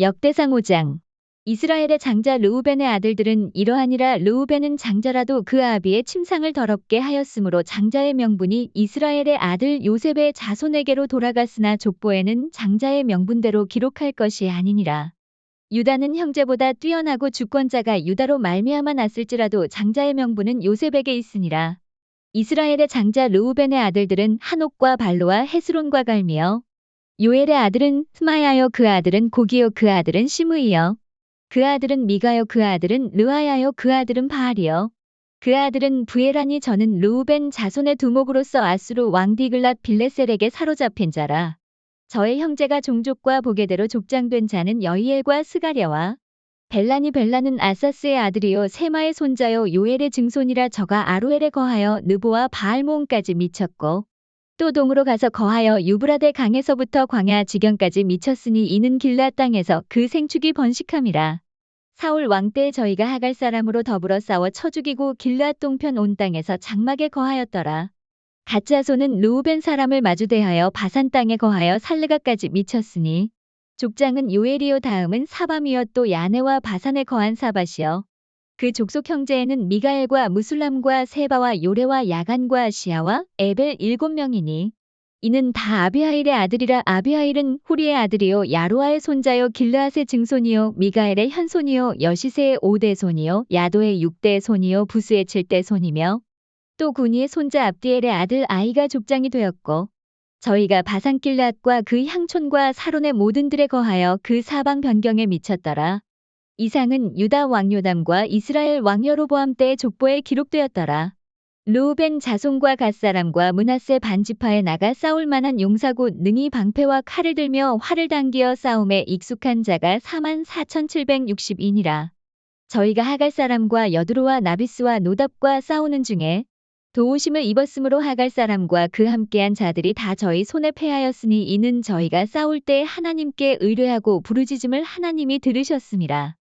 역대상 5장. 이스라엘의 장자 르우벤의 아들들은 이러하니라. 르우벤은 장자라도 그 아비의 침상을 더럽게 하였으므로 장자의 명분이 이스라엘의 아들 요셉의 자손에게로 돌아갔으나 족보에는 장자의 명분대로 기록할 것이 아니니라. 유다는 형제보다 뛰어나고 주권자가 유다로 말미암아 났을지라도 장자의 명분은 요셉에게 있으니라. 이스라엘의 장자 르우벤의 아들들은 한옥과 발로와 헤스론과 갈미요. 요엘의 아들은 스마야요, 그 아들은 고기요, 그 아들은 시므이요. 그 아들은 미가요, 그 아들은 르아야요, 그 아들은 바알이요. 그 아들은 부에라니. 저는 르우벤 자손의 두목으로서 아수르 왕 디글랏 빌레셀에게 사로잡힌 자라. 저의 형제가 종족과 보게대로 족장된 자는 여이엘과 스가랴와 벨라니. 벨라는 아사스의 아들이요 세마의 손자요 요엘의 증손이라. 저가 아로엘에 거하여 느보와 바알모온까지 미쳤고 또 동으로 가서 거하여 유브라데 강에서부터 광야 지경까지 미쳤으니 이는 길앗 땅에서 그 생축이 번식함이라. 사울 왕 때에 저희가 하갈 사람으로 더불어 싸워 쳐 죽이고 길앗 동편 온 땅에서 장막에 거하였더라. 갓 자손은 르우벤 사람을 마주대하여 바산 땅에 거하여 살르가까지 미쳤으니 족장은 요엘이요 다음은 사밤이요 또 야네와 바산에 거한 사밧이요. 그 족속 형제에는 미가엘과 무술람과 세바와 요레와 야간과 시아와 에벨 7명이니 이는 다 아비하일의 아들이라. 아비하일은 후리의 아들이요 야로아의 손자요 길르앗의 증손이요 미가엘의 현손이요 여시세의 5대 손이요 야도의 6대 손이요 부스의 7대 손이며 또 구니의 손자 압디엘의 아들 아이가 족장이 되었고 저희가 바산 길앗과 그 향촌과 사론의 모든 들에 거하여 그 사방 변경에 미쳤더라. 이상은 유다 왕 요담과 이스라엘 왕 여로보암 때의 족보에 기록되었더라. 르우벤 자손과 갓사람과 므낫세 반지파에 나가 싸울 만한 용사 곧 능히 방패와 칼을 들며 활을 당기어 싸움에 익숙한 자가 44,762이라. 저희가 하갈 사람과 여두루와 나비스와 노답과 싸우는 중에 도우심을 입었으므로 하갈 사람과 그 함께한 자들이 다 저희 손에 패하였으니 이는 저희가 싸울 때 하나님께 의뢰하고 부르짖음을 하나님이 들으셨음이라.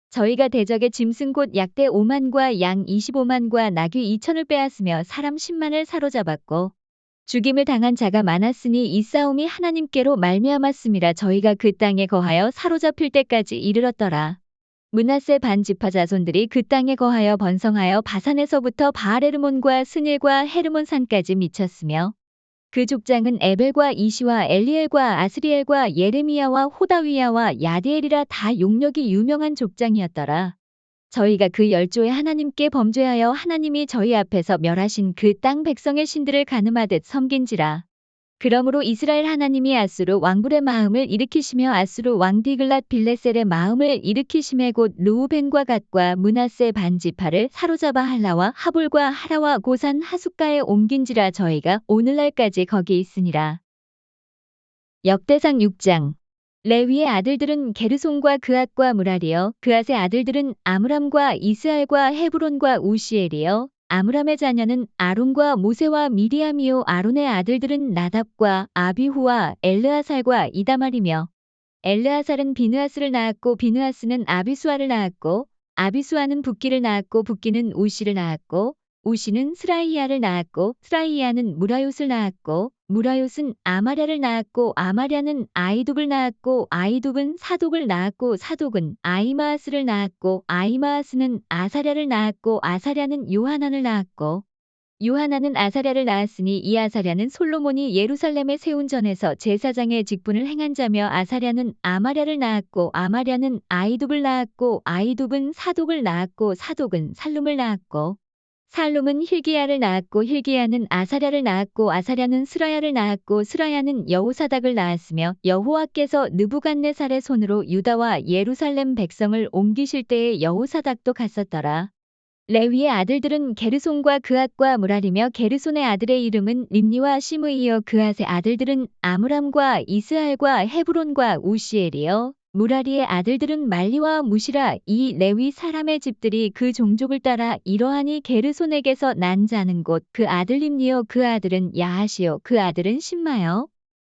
저희가 대적의 짐승 곧 약대 5만과 양 25만과 나귀 2천을 빼앗으며 사람 10만을 사로잡았고 죽임을 당한 자가 많았으니 이 싸움이 하나님께로 말미암았음이라. 저희가 그 땅에 거하여 사로잡힐 때까지 이르렀더라. 므낫세 반지파 자손들이 그 땅에 거하여 번성하여 바산에서부터 바알헤르몬과 스닐과 헤르몬 산까지 미쳤으며 그 족장은 에벨과 이시와 엘리엘과 아스리엘과 예레미야와 호다위야와 야디엘이라. 다 용력이 유명한 족장이었더라. 저희가 그 열조의 하나님께 범죄하여 하나님이 저희 앞에서 멸하신 그 땅 백성의 신들을 가늠하듯 섬긴지라. 그러므로 이스라엘 하나님이 아수르 왕불의 마음을 일으키시며 아수르 왕 디글랏 빌레셀의 마음을 일으키심에 곧 르우벤과 갓과 므낫세 반지파를 사로잡아 할라와 하볼과 하라와 고산 하숫가에 옮긴지라. 저희가 오늘날까지 거기 있으니라. 역대상 6장. 레위의 아들들은 게르손과 그앗과 무랄이요. 그앗의 아들들은 아므람과 이스알과 헤브론과 우시엘이요. 아므람의 자녀는 아론과 모세와 미리암이요. 아론의 아들들은 나답과 아비후와 엘르아살과 이다말이며 엘르아살은 비느하스를 낳았고 비느하스는 아비수아를 낳았고 아비수아는 붓기를 낳았고 붓기는 우시를 낳았고 우시는 스라이야를 낳았고 스라이야는 무라요스를 낳았고 무라요스는 아마랴를 낳았고 아마랴는 아이둡을 낳았고 아이둡은 사독을 낳았고 사독은 아이마아스를 낳았고 아이마아스는 아사랴를 낳았고 아사랴는 요하난을 낳았고 요하난은 아사랴를 낳았으니 이 아사랴는 솔로몬이 예루살렘에 세운 전에서 제사장의 직분을 행한 자며 아사랴는 아마랴를 낳았고 아마랴는 아이둡을 낳았고 아이둡은 사독을 낳았고 사독은 살룸을 낳았고 살룸은 힐기야를 낳았고 힐기야는 아사랴를 낳았고 아사랴는 스라야를 낳았고 스라야는 여호사닥을 낳았으며 여호와께서 느부갓네살의 손으로 유다와 예루살렘 백성을 옮기실 때에 여호사닥도 갔었더라. 레위의 아들들은 게르손과 그앗과 무랄이며 게르손의 아들의 이름은 림니와 시므이요. 그앗의 아들들은 아므람과 이스알과 헤브론과 우시엘이요. 무라리의 아들들은 말리와 무시라. 이 레위 사람의 집들이 그 종족을 따라 이러하니 게르손에게서 난 자는 곧 그 아들 림니요. 그 아들은 야하시요. 그 아들은 심마요.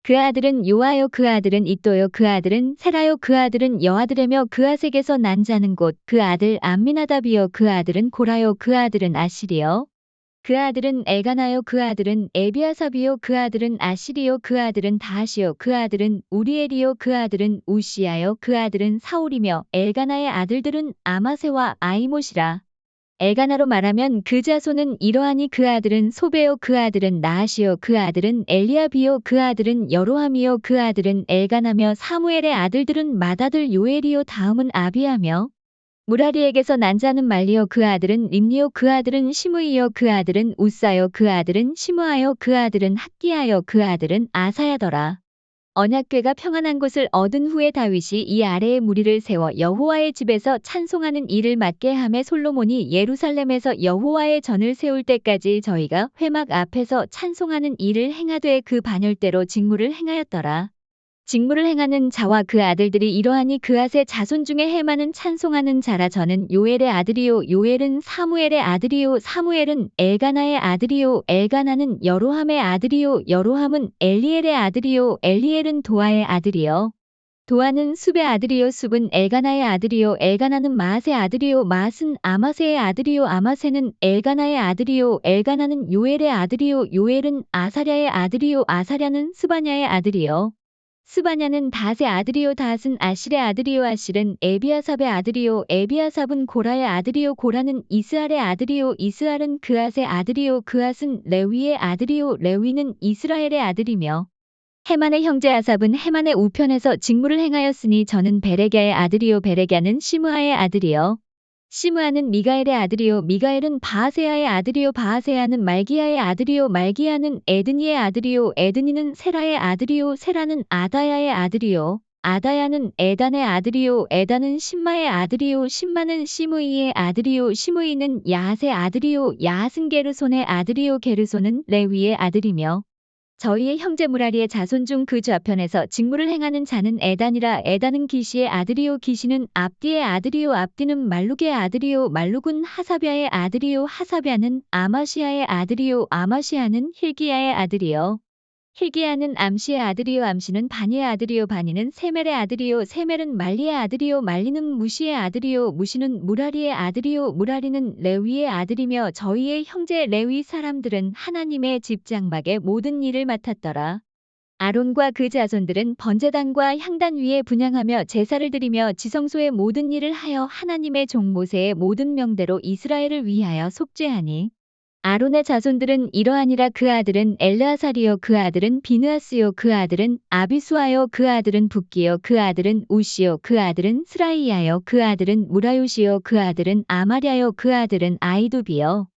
그 아들은 요아요. 그 아들은 이또요. 그 아들은 세라요. 그 아들은 여아드레며 그앗에게서 난 자는 곧 그 아들 암미나답이요. 그 아들은 고라요. 그 아들은 아실이요. 그 아들은 엘가나요 그 아들은 에비아삽이요 그 아들은 아시리요 그 아들은 다하시요 그 아들은 우리엘이요 그 아들은 우시야요 그 아들은 사울이며 엘가나의 아들들은 아마세와 아이못이라. 엘가나로 말하면 그 자손은 이러하니 그 아들은 소베요 그 아들은 나하시요 그 아들은 엘리압이요 그 아들은 여로함이요 그 아들은 엘가나며 사무엘의 아들들은 맏아들 요엘이요 다음은 아비야며 무라리에게서 난 자는 말리요 그 아들은 림니요 그 아들은 시므이요 그 아들은 우사요 그 아들은 시므아요 그 아들은 학기야요 그 아들은 아사야더라. 언약궤가 평안한 곳을 얻은 후에 다윗이 이 아래에 무리를 세워 여호와의 집에서 찬송하는 일을 맡게 하매 솔로몬이 예루살렘에서 여호와의 전을 세울 때까지 저희가 회막 앞에서 찬송하는 일을 행하되 그 반열대로 직무를 행하였더라. 직무를 행하는 자와 그 아들들이 이러하니 그앗의 자손 중에 해마는 찬송하는 자라. 저는 요엘의 아들이요 요엘은 사무엘의 아들이요 사무엘은 엘가나의 아들이요 엘가나는 여로함의 아들이요 여로함은 엘리엘의 아들이요 엘리엘은 도아의 아들이요 도아는 숲의 아들이요 숲은 엘가나의 아들이요 엘가나는 마앗의 아들이요 마앗은 아마세의 아들이요 아마세는 엘가나의 아들이요 엘가나는 요엘의 아들이요 요엘은 아사랴의 아들이요 아사랴는 스바냐의 아들이요 스바냐는 닷의 아들이요 닷은 아실의 아들이요 아실은 에비아삽의 아들이요 에비아삽은 고라의 아들이요 고라는 이스알의 아들이요 이스알은 그앗의 아들이요 그앗은 레위의 아들이요 레위는 이스라엘의 아들이며 헤만의 형제 아삽은 헤만의 우편에서 직무를 행하였으니 저는 베레갸의 아들이요 베레갸는 시므아의 아들이요 시므아는 미가엘의 아들이요 미가엘은 바하세야의 아들이요 바하세야는 말기야의 아들이요 말기야는 에드니의 아들이요 에드니는 세라의 아들이요 세라는 아다야의 아들이요 아다야는 에단의 아들이요 에단은 심마의 아들이요 심마는 시므이의 아들이요 시므이는 야핫의 아들이요 야핫은 게르손의 아들이요 게르손은 레위의 아들이며 저희의 형제 무라리의 자손 중 그 좌편에서 직무를 행하는 자는 에단이라 에단은 기시의 아들이요 기시는 압디의 아들이요 압디는 말룩의 아들이요 말룩은 하사비아의 아들이요 하사비아는 아마시아의 아들이요 아마시아는 힐기야의 아들이요 힐기야는 암시의 아들이요 암시는 바니의 아들이요 바니는 세멜의 아들이요 세멜은 말리의 아들이요 말리는 무시의 아들이요 무시는 무라리의 아들이요 무라리는 레위의 아들이며 저희의 형제 레위 사람들은 하나님의 집 장막의 모든 일을 맡았더라. 아론과 그 자손들은 번제단과 향단 위에 분향하며 제사를 드리며 지성소의 모든 일을 하여 하나님의 종 모세의 모든 명대로 이스라엘을 위하여 속죄하니 아론의 자손들은 이러하니라. 그 아들은 엘르아살이요 그 아들은 비느하스요 그 아들은 아비수아요 그 아들은 붓기요 그 아들은 우시요 그 아들은 스라이야요 그 아들은 무라요시요 그 아들은 아마랴요 그 아들은 아이두비요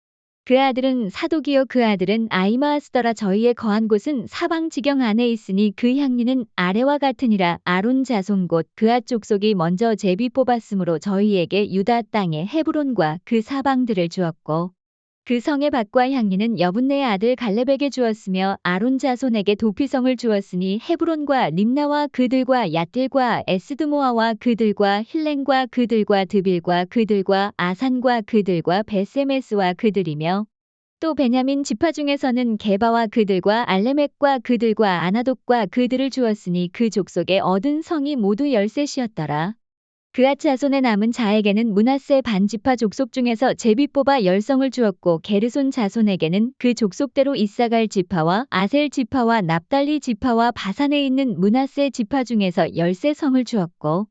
그 아들은 사독이요 그 아들은 아이마아스더라. 저희의 거한 곳은 사방 지경 안에 있으니 그 향리는 아래와 같으니라. 아론 자손 곧 그앗 족속이 먼저 제비 뽑았으므로 저희에게 유다 땅의 헤브론과 그 사방들을 주었고 그 성의 밭과 향리는 여분네의 아들 갈렙에게 주었으며 아론 자손에게 도피성을 주었으니 헤브론과 림나와 그들과 얏딜과 에스드모아와 그들과 힐렌과 그들과 드빌과 그들과 아산과 그들과 베세메스와 그들이며 또 베냐민 지파 중에서는 게바와 그들과 알레멕과 그들과 아나독과 그들을 주었으니 그 족속에 얻은 성이 모두 13이었더라. 그앗 자손의 남은 자에게는 므낫세 반지파 족속 중에서 제비 뽑아 10성을 주었고 게르손 자손에게는 그 족속대로 이사갈 지파와 아셀 지파와 납달리 지파와 바산에 있는 므낫세 지파 중에서 13성을 주었고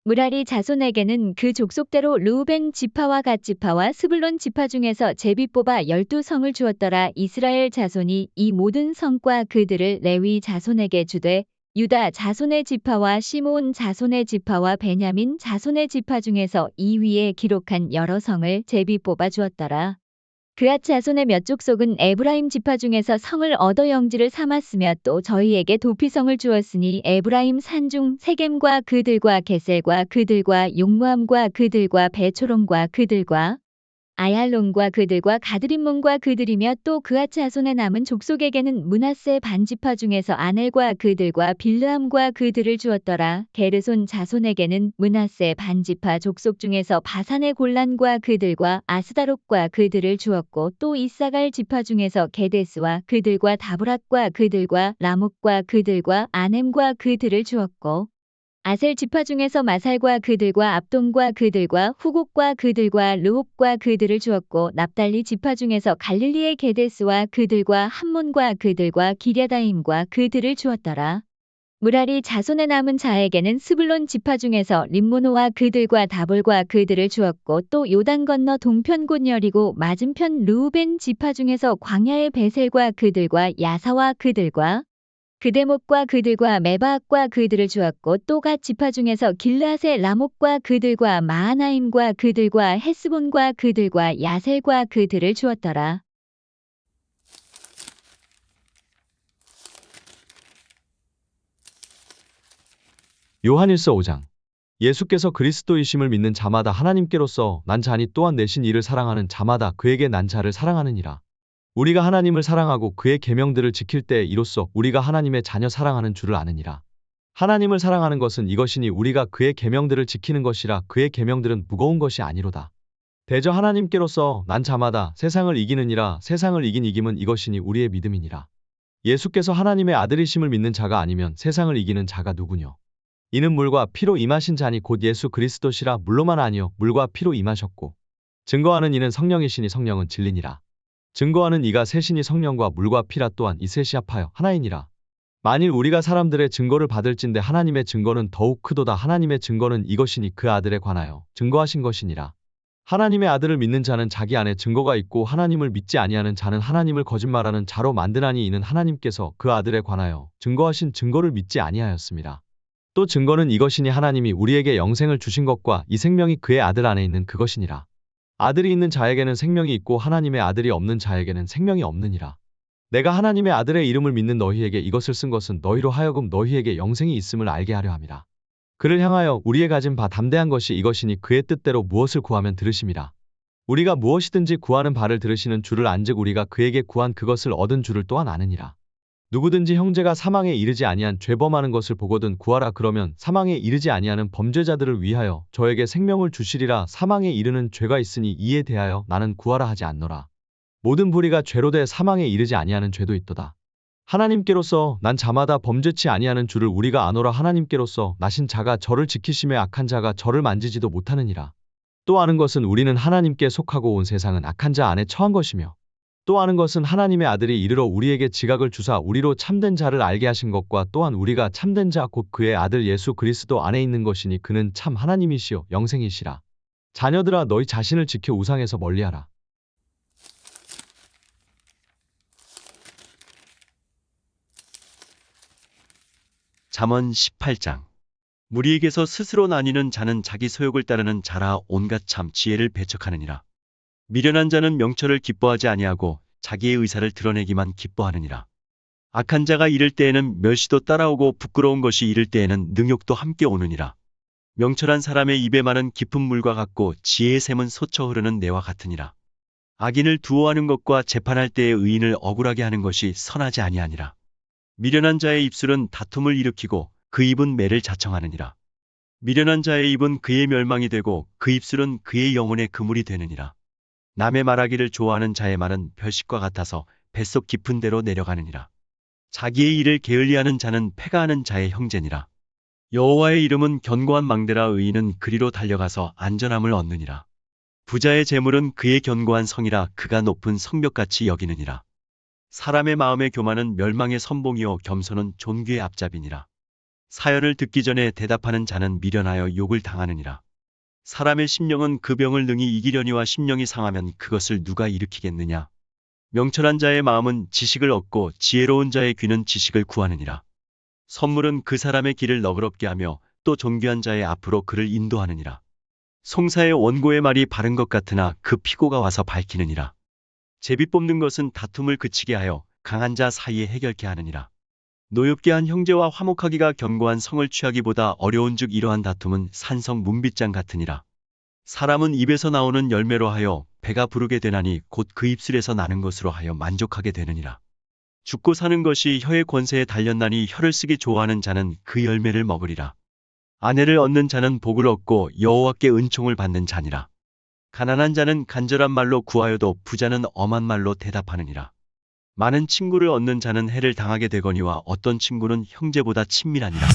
무라리 자손에게는 그 족속대로 르우벤 지파와 갓 지파와 스불론 지파 중에서 제비 뽑아 12성을 주었더라. 이스라엘 자손이 이 모든 성과 그들을 레위 자손에게 주되 유다 자손의 지파와 시므온 자손의 지파와 베냐민 자손의 지파 중에서 이 위에 기록한 여러 성을 제비 뽑아 주었더라. 그앗 자손의 몇 족속은 에브라임 지파 중에서 성을 얻어 영지를 삼았으며 또 저희에게 도피성을 주었으니 에브라임 산중 세겜과 그들과 게셀과 그들과 용무함과 그들과 베초론과 그들과 아얄론과 그들과 가드림몬과 그들이며 또 그앗 자손의 남은 족속에게는 므낫세 반지파 중에서 아넬과 그들과 빌르함과 그들을 주었더라. 게르손 자손에게는 므낫세 반지파 족속 중에서 바산의 골란과 그들과 아스다롯과 그들을 주었고 또 이사갈 지파 중에서 게데스와 그들과 다브락과 그들과 라목과 그들과 아넴과 그들을 주었고 아셀 지파 중에서 마살과 그들과 압돈과 그들과 후곡과 그들과 르홉과 그들을 주었고 납달리 지파 중에서 갈릴리의 게데스와 그들과 함몬과 그들과 기랴다임과 그들을 주었더라. 무라리 자손에 남은 자에게는 스불론 지파 중에서 림모노와 그들과 다볼과 그들을 주었고 또 요단 건너 동편 곧 여리고 맞은편 르우벤 지파 중에서 광야의 베셀과 그들과 야사와 그들과 그데못과 그들과 메바악과 그들을 주었고 또 갓 지파 중에서 길르앗의 라목과 그들과 마하나임과 그들과 헤스본과 그들과 야셀과 그들을 주었더라. 요한일서 5장. 예수께서 그리스도이심을 믿는 자마다 하나님께로서 난 자니 또한 내신 이를 사랑하는 자마다 그에게 난 자를 사랑하느니라. 우리가 하나님을 사랑하고 그의 계명들을 지킬 때에 이로써 우리가 하나님의 자녀 사랑하는 줄을 아느니라. 하나님을 사랑하는 것은 이것이니 우리가 그의 계명들을 지키는 것이라. 그의 계명들은 무거운 것이 아니로다. 대저 하나님께로서 난 자마다 세상을 이기느니라. 세상을 이긴 이김은 이것이니 우리의 믿음이니라. 예수께서 하나님의 아들이심을 믿는 자가 아니면 세상을 이기는 자가 누구뇨? 이는 물과 피로 임하신 자니 곧 예수 그리스도시라. 물로만 아니요 물과 피로 임하셨고 증거하는 이는 성령이시니 성령은 진리니라. 증거하는 이가 셋이니 성령과 물과 피라. 또한 이 셋이 합하여 하나이니라. 만일 우리가 사람들의 증거를 받을진대 하나님의 증거는 더욱 크도다. 하나님의 증거는 이것이니 그 아들에 관하여 증거하신 것이니라. 하나님의 아들을 믿는 자는 자기 안에 증거가 있고 하나님을 믿지 아니하는 자는 하나님을 거짓말하는 자로 만드나니 이는 하나님께서 그 아들에 관하여 증거하신 증거를 믿지 아니하였습니다. 또 증거는 이것이니 하나님이 우리에게 영생을 주신 것과 이 생명이 그의 아들 안에 있는 그것이니라. 아들이 있는 자에게는 생명이 있고 하나님의 아들이 없는 자에게는 생명이 없느니라. 내가 하나님의 아들의 이름을 믿는 너희에게 이것을 쓴 것은 너희로 하여금 너희에게 영생이 있음을 알게 하려 함이라. 그를 향하여 우리의 가진 바 담대한 것이 이것이니 그의 뜻대로 무엇을 구하면 들으심이라. 우리가 무엇이든지 구하는 바를 들으시는 줄을 안즉 우리가 그에게 구한 그것을 얻은 줄을 또한 아느니라. 누구든지 형제가 사망에 이르지 아니한 죄범하는 것을 보거든 구하라. 그러면 사망에 이르지 아니하는 범죄자들을 위하여 저에게 생명을 주시리라. 사망에 이르는 죄가 있으니 이에 대하여 나는 구하라 하지 않노라. 모든 불의가 죄로 돼 사망에 이르지 아니하는 죄도 있도다. 하나님께로서 난 자마다 범죄치 아니하는 줄을 우리가 아노라. 하나님께로서 나신 자가 저를 지키심에 악한 자가 저를 만지지도 못하느니라. 또 아는 것은 우리는 하나님께 속하고 온 세상은 악한 자 안에 처한 것이며 또 아는 것은 하나님의 아들이 이르러 우리에게 지각을 주사 우리로 참된 자를 알게 하신 것과 또한 우리가 참된 자 곧 그의 아들 예수 그리스도 안에 있는 것이니 그는 참 하나님이시요 영생이시라. 자녀들아 너희 자신을 지켜 우상에서 멀리하라. 잠언 18장. 무리에게서 스스로 나뉘는 자는 자기 소욕을 따르는 자라. 온갖 참 지혜를 배척하느니라. 미련한 자는 명철을 기뻐하지 아니하고 자기의 의사를 드러내기만 기뻐하느니라. 악한 자가 이를 때에는 멸시도 따라오고 부끄러운 것이 이를 때에는 능욕도 함께 오느니라. 명철한 사람의 입에 마는 깊은 물과 같고 지혜의 샘은 솟쳐 흐르는 내와 같으니라. 악인을 두어하는 것과 재판할 때의 의인을 억울하게 하는 것이 선하지 아니하니라. 미련한 자의 입술은 다툼을 일으키고 그 입은 매를 자청하느니라. 미련한 자의 입은 그의 멸망이 되고 그 입술은 그의 영혼의 그물이 되느니라. 남의 말하기를 좋아하는 자의 말은 별식과 같아서 뱃속 깊은 데로 내려가느니라. 자기의 일을 게을리하는 자는 패가하는 자의 형제니라. 여호와의 이름은 견고한 망대라. 의인은 그리로 달려가서 안전함을 얻느니라. 부자의 재물은 그의 견고한 성이라. 그가 높은 성벽같이 여기느니라. 사람의 마음의 교만은 멸망의 선봉이요 겸손은 존귀의 앞잡이니라. 사연을 듣기 전에 대답하는 자는 미련하여 욕을 당하느니라. 사람의 심령은 그 병을 능히 이기려니와 심령이 상하면 그것을 누가 일으키겠느냐. 명철한 자의 마음은 지식을 얻고 지혜로운 자의 귀는 지식을 구하느니라. 선물은 그 사람의 길을 너그럽게 하며 또 존귀한 자의 앞으로 그를 인도하느니라. 송사의 원고의 말이 바른 것 같으나 그 피고가 와서 밝히느니라. 제비 뽑는 것은 다툼을 그치게 하여 강한 자 사이에 해결케 하느니라. 노엽게 한 형제와 화목하기가 견고한 성을 취하기보다 어려운즉 이러한 다툼은 산성 문빗장 같으니라. 사람은 입에서 나오는 열매로 하여 배가 부르게 되나니 곧 그 입술에서 나는 것으로 하여 만족하게 되느니라. 죽고 사는 것이 혀의 권세에 달렸나니 혀를 쓰기 좋아하는 자는 그 열매를 먹으리라. 아내를 얻는 자는 복을 얻고 여호와께 은총을 받는 자니라. 가난한 자는 간절한 말로 구하여도 부자는 엄한 말로 대답하느니라. 많은 친구를 얻는 자는 해를 당하게 되거니와 어떤 친구는 형제보다 친밀하니라.